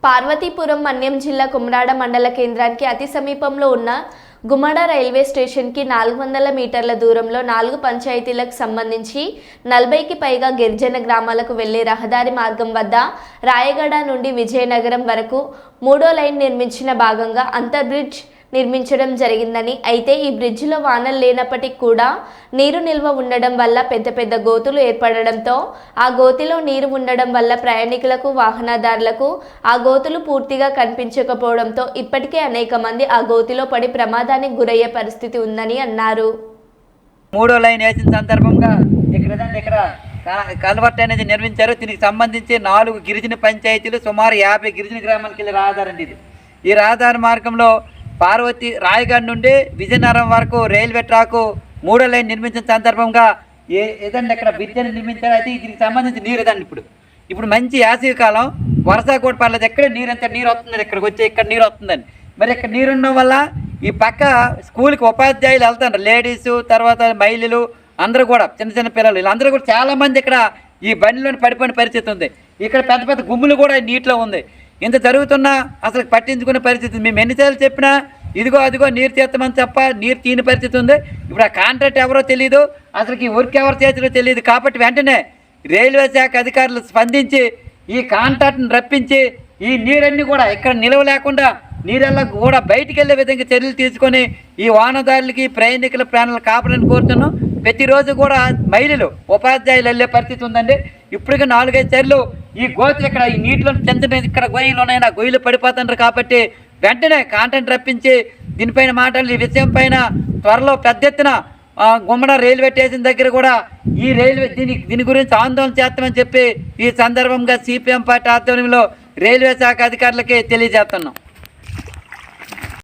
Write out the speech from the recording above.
పార్వతీపురం మన్యం జిల్లా కుమ్రాడ మండల కేంద్రానికి అతి సమీపంలో ఉన్న గుమ్మడ రైల్వే స్టేషన్కి 400 మీటర్ల దూరంలో 4 పంచాయతీలకు సంబంధించి 40కి పైగా గిరిజన గ్రామాలకు వెళ్లే రహదారి మార్గం వద్ద రాయగడ నుండి విజయనగరం వరకు 3వ లైన్ నిర్మించిన భాగంగా అంతర్ బ్రిడ్జ్ నిర్మించడం జరిగిందని, అయితే ఈ బ్రిడ్జిలో వానలు లేనప్పటికీ కూడా నీరు నిల్వ ఉండడం వల్ల పెద్ద పెద్ద గోతులు ఏర్పడడంతో ఆ గోతిలో నీరు ఉండడం వల్ల ప్రయాణికులకు వాహనదారులకు ఆ గోతులు పూర్తిగా కనిపించకపోవడంతో ఇప్పటికే అనేక మంది ఆ గోతిలో పడి ప్రమాదానికి గురయ్యే పరిస్థితి ఉందని అన్నారు. 3వ లైన్ వేసిన సందర్భంగా ఇక్కడ కల్వర్ట్ అనేది నిర్మించారు. దీనికి సంబంధించి 4 గిరిజన పంచాయతీలు సుమారు 50 గిరిజన గ్రామాలకు వెళ్ళి రహదారండి ఇది. ఈ రహదారి మార్గంలో రాయగఢ్ నుండి విజయనగరం వరకు రైల్వే ట్రాకు 3వ లైన్ నిర్మించిన సందర్భంగా ఏదండి ఇక్కడ బ్రిడ్జ్ అని నిర్మించారు. అయితే దీనికి సంబంధించి నీరు ఏదండి ఇప్పుడు మంచి యాసవి కాలం, వర్ష కూడా పర్లేదు, ఎక్కడ నీరు అంత నీరు వస్తుంది, ఇక్కడికి వచ్చి ఇక్కడ నీరు వస్తుందండి. మరి ఇక్కడ నీరు ఉండడం వల్ల ఈ పక్క స్కూల్కి ఉపాధ్యాయులు వెళ్తారు, లేడీసు, తర్వాత మహిళలు అందరూ కూడా, చిన్న చిన్న పిల్లలు, వీళ్ళందరూ కూడా చాలామంది ఇక్కడ ఈ బండిలోని పడిపోయిన పరిస్థితి ఉంది. ఇక్కడ పెద్ద పెద్ద గుమ్ములు కూడా నీటిలో ఉంది. ఇంత జరుగుతున్నా అసలు పట్టించుకునే పరిస్థితి. మేము ఎన్నిసార్లు చెప్పినా ఇదిగో అదిగో నీరు తీస్తామని తప్ప నీరు తీని పరిస్థితి ఉంది. ఇప్పుడు ఆ కాంట్రాక్ట్ ఎవరో తెలియదు, అసలుకి వర్క్ ఎవరు చేతిలో తెలియదు. కాబట్టి వెంటనే రైల్వే శాఖ అధికారులు స్పందించి ఈ కాంట్రాక్ట్ని రప్పించి ఈ నీరన్నీ కూడా ఇక్కడ నిలవ లేకుండా నీరెల్లా కూడా బయటికి వెళ్ళే విధంగా చర్యలు తీసుకొని ఈ వాహనదారులకి ప్రయాణికుల ప్రాణాలు కాపాలని కోరుతున్నాం. ప్రతిరోజు కూడా మహిళలు ఉపాధ్యాయులు వెళ్ళే పరిస్థితి ఉందండి. ఇప్పటికీ 4-5 సార్లు ఈ గోతులు ఇక్కడ ఈ నీటిలో చిన్న ఇక్కడ గొయ్యలు ఉన్నాయి, ఆ గొయ్యలు పడిపోతున్నారు. కాబట్టి వెంటనే కాంట్రాక్ట్ రప్పించి దీనిపైన మాట్లాడి ఈ విషయం పైన త్వరలో పెద్ద ఎత్తున గుమ్మడ రైల్వే స్టేషన్ దగ్గర కూడా ఈ రైల్వే దీని గురించి ఆందోళన చేస్తామని చెప్పి ఈ సందర్భంగా సిపిఎం పార్టీ ఆధ్వర్యంలో రైల్వే శాఖ అధికారులకి తెలియజేస్తున్నాం.